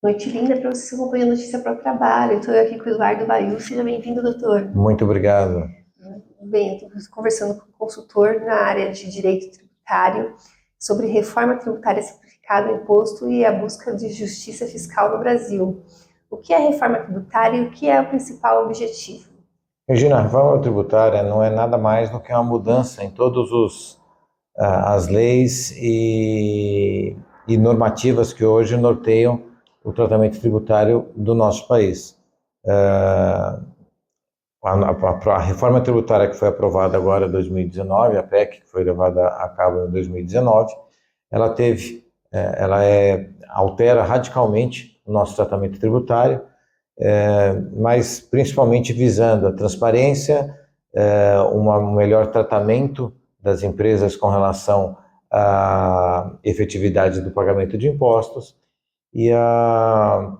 Noite linda para você que acompanha a notícia para o trabalho. Estou aqui com o Eduardo Baiu. Seja bem-vindo, doutor. Muito obrigado. Bem, eu estou conversando com um consultor na área de direito tributário sobre reforma tributária simplificada, imposto e a busca de justiça fiscal no Brasil. O que é reforma tributária e o que é o principal objetivo? Regina, a reforma tributária não é nada mais do que uma mudança em todos as leis e normativas que hoje norteiam o tratamento tributário do nosso país. A reforma tributária que foi aprovada agora em 2019, a PEC, que foi levada a cabo em 2019, altera radicalmente o nosso tratamento tributário, mas principalmente visando a transparência, um melhor tratamento das empresas com relação à efetividade do pagamento de impostos e a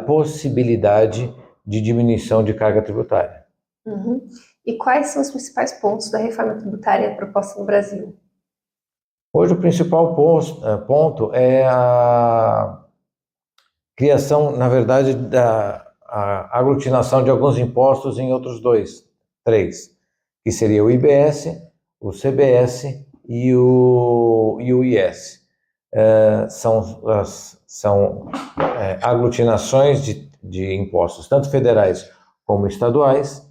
possibilidade de diminuição de carga tributária. Uhum. E quais são os principais pontos da reforma tributária proposta no Brasil? Hoje o principal ponto é a criação, na verdade, a aglutinação de alguns impostos em outros três, que seria o IBS, o CBS e o IS. São aglutinações de impostos, tanto federais como estaduais,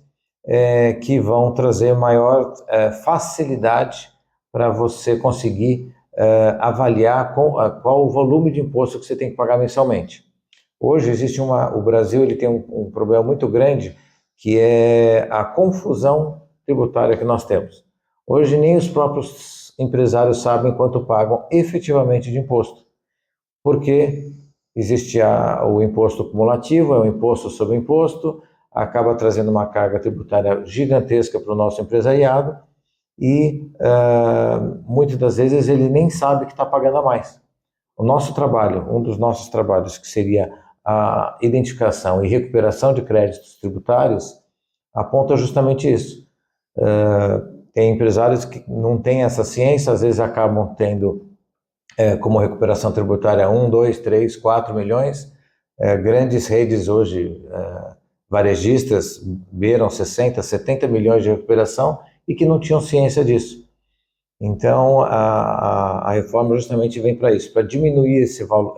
que vão trazer maior facilidade para você conseguir avaliar qual o volume de imposto que você tem que pagar mensalmente. Hoje o Brasil ele tem um problema muito grande, que é a confusão tributária que nós temos. Hoje nem os próprios empresários sabem quanto pagam efetivamente de imposto, porque existe o imposto cumulativo, é o imposto sobre imposto, acaba trazendo uma carga tributária gigantesca para o nosso empresariado e muitas das vezes ele nem sabe que está pagando a mais. O nosso trabalho, um dos nossos trabalhos, que seria a identificação e recuperação de créditos tributários, aponta justamente isso. Tem empresários que não têm essa ciência, às vezes acabam tendo como recuperação tributária 1, 2, 3, 4 milhões. Grandes redes hoje, varejistas, beiram 60, 70 milhões de recuperação e que não tinham ciência disso. Então, a reforma justamente vem para isso, para diminuir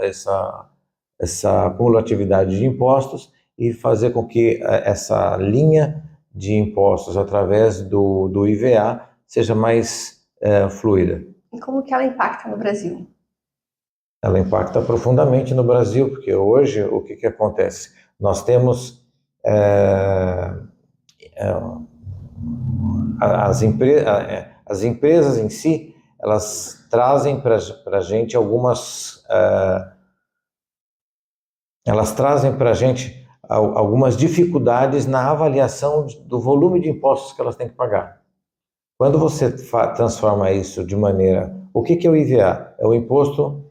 essa acumulatividade de impostos e fazer com que essa linha de impostos através do IVA seja mais fluida. E como que ela impacta no Brasil? Ela impacta profundamente no Brasil, porque hoje o que acontece? Nós temos as empresas em si, elas trazem para a gente algumas dificuldades na avaliação do volume de impostos que elas têm que pagar. Quando você transforma isso de maneira... O que é o IVA? É o Imposto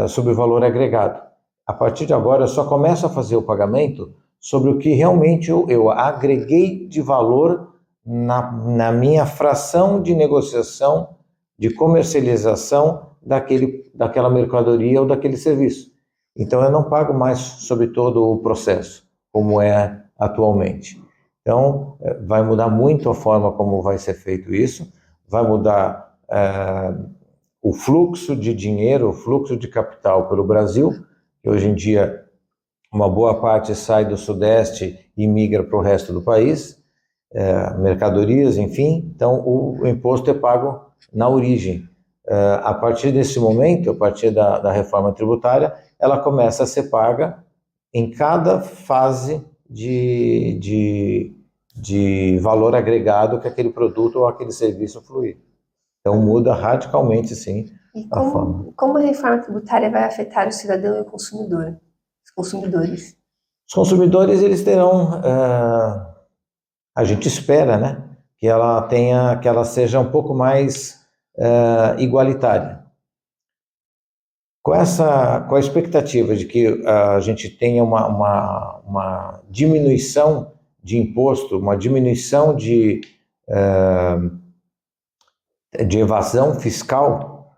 sobre o Valor Agregado. A partir de agora, eu só começo a fazer o pagamento sobre o que realmente eu agreguei de valor na minha fração de negociação, de comercialização daquela mercadoria ou daquele serviço. Então, eu não pago mais sobre todo o processo, como é atualmente. Então, vai mudar muito a forma como vai ser feito isso, vai mudar o fluxo de dinheiro, o fluxo de capital pelo Brasil, que hoje em dia uma boa parte sai do Sudeste e migra para o resto do país, mercadorias, enfim. Então, o imposto é pago na origem. A partir desse momento, a partir da reforma tributária, ela começa a ser paga em cada fase de valor agregado que aquele produto ou aquele serviço fluir. Então muda radicalmente, sim, E a forma. como a reforma tributária vai afetar o cidadão e o consumidor, os consumidores? Os consumidores, eles terão, a gente espera, né, que ela seja um pouco mais igualitária. Com a expectativa de que a gente tenha uma diminuição de imposto, uma diminuição de evasão fiscal,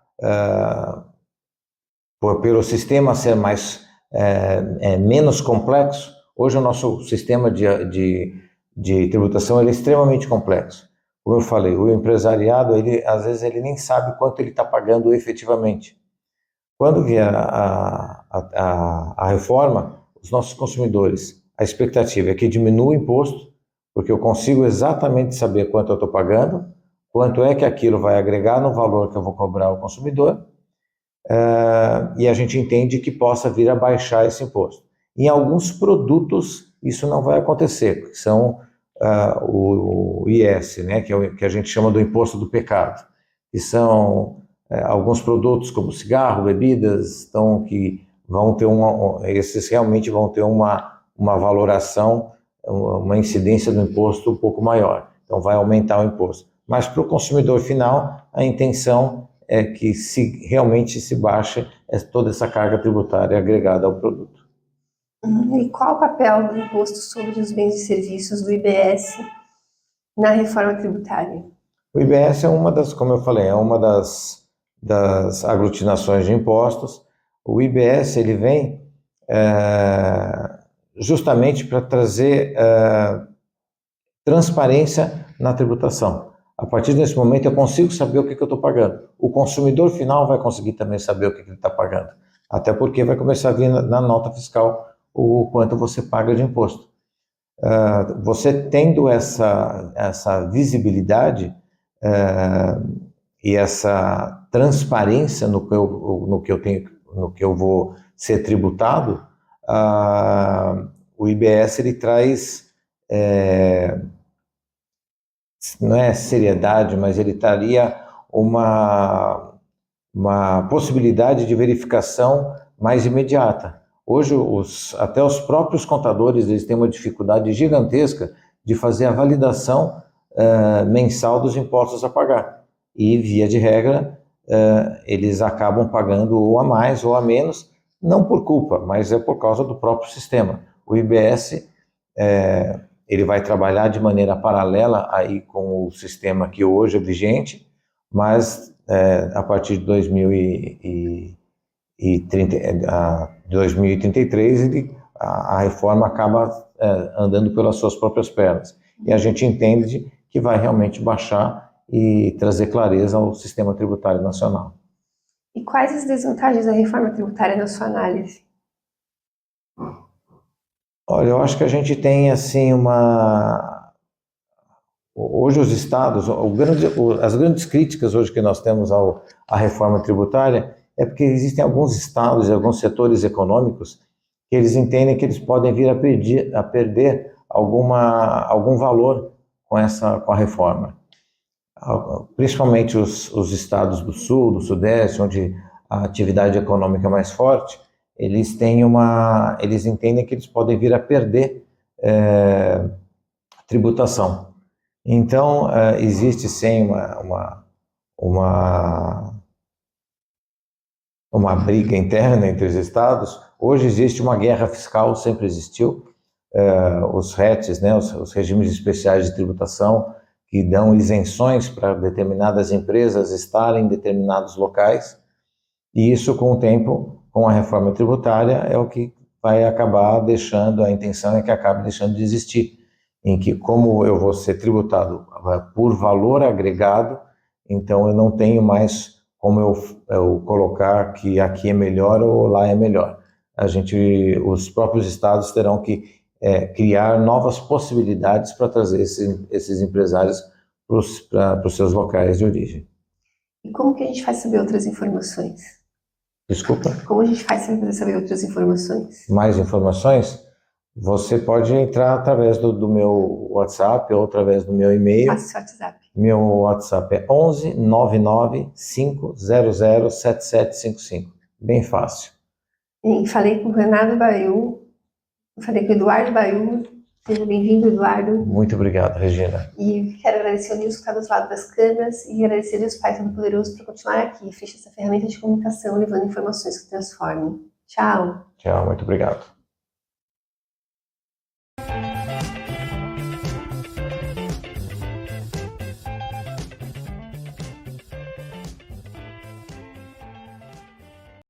pelo sistema ser mais é menos complexo. Hoje o nosso sistema de tributação ele é extremamente complexo. Como eu falei, o empresariado, às vezes ele nem sabe quanto ele está pagando efetivamente. Quando vier a reforma, os nossos consumidores, a expectativa é que diminua o imposto, porque eu consigo exatamente saber quanto eu estou pagando, quanto é que aquilo vai agregar no valor que eu vou cobrar ao consumidor, e a gente entende que possa vir a baixar esse imposto. Em alguns produtos isso não vai acontecer, que são o IS, né, que é o que a gente chama do imposto do pecado, que são alguns produtos como cigarro, bebidas, então, que vão ter esses realmente vão ter uma valoração, uma incidência do imposto um pouco maior, então vai aumentar o imposto. Mas para o consumidor final, a intenção é que realmente se baixe toda essa carga tributária agregada ao produto. E qual o papel do imposto sobre os bens e serviços do IBS na reforma tributária? O IBS é uma das, como eu falei, é uma das aglutinações de impostos. O IBS ele vem justamente para trazer transparência na tributação. A partir desse momento eu consigo saber o que eu estou pagando. O consumidor final vai conseguir também saber o que ele está pagando. Até porque vai começar a vir na nota fiscal o quanto você paga de imposto. Você tendo essa visibilidade e essa transparência no que eu vou ser tributado, o IBS ele traz não é seriedade, mas ele traria uma possibilidade de verificação mais imediata. Hoje, até os próprios contadores eles têm uma dificuldade gigantesca de fazer a validação mensal dos impostos a pagar. E, via de regra, eles acabam pagando ou a mais ou a menos, não por culpa, mas é por causa do próprio sistema. O IBS ele vai trabalhar de maneira paralela aí com o sistema que hoje é vigente, mas a partir de 2033 a reforma acaba andando pelas suas próprias pernas. E a gente entende que vai realmente baixar e trazer clareza ao sistema tributário nacional. E quais as desvantagens da reforma tributária na sua análise? Olha, eu acho que a gente tem assim hoje os estados, as grandes críticas hoje que nós temos à reforma tributária é porque existem alguns estados e alguns setores econômicos que eles entendem que eles podem vir a perder algum valor com a reforma. Principalmente os estados do sul, do sudeste, onde a atividade econômica é mais forte, eles entendem que eles podem vir a perder tributação. Então, existe sim uma briga interna entre os estados. Hoje existe uma guerra fiscal, sempre existiu. Os RETs, né, os regimes especiais de tributação, que dão isenções para determinadas empresas estarem em determinados locais. E isso, com o tempo, com a reforma tributária, é o que vai acabar deixando, a intenção é que acabe deixando de existir, em que, como eu vou ser tributado por valor agregado, então eu não tenho mais como eu colocar que aqui é melhor ou lá é melhor. Os próprios estados terão que criar novas possibilidades para trazer esses empresários para os seus locais de origem. E como que a gente faz saber outras informações? Desculpa? Como a gente faz para saber outras informações? Mais informações? Você pode entrar através do meu WhatsApp ou através do meu e-mail. Passa o seu WhatsApp. Meu WhatsApp é 11 99 500 7755. Bem fácil. E falei com o Renato Baiu, falei com o Eduardo Baiu. Seja bem-vindo, Eduardo. Muito obrigado, Regina. E quero agradecer ao Nilson que está dos lados das câmeras e agradecer a Deus Pai Todo-Poderoso por continuar aqui. Fecha essa ferramenta de comunicação levando informações que transformam. Tchau. Tchau, muito obrigado.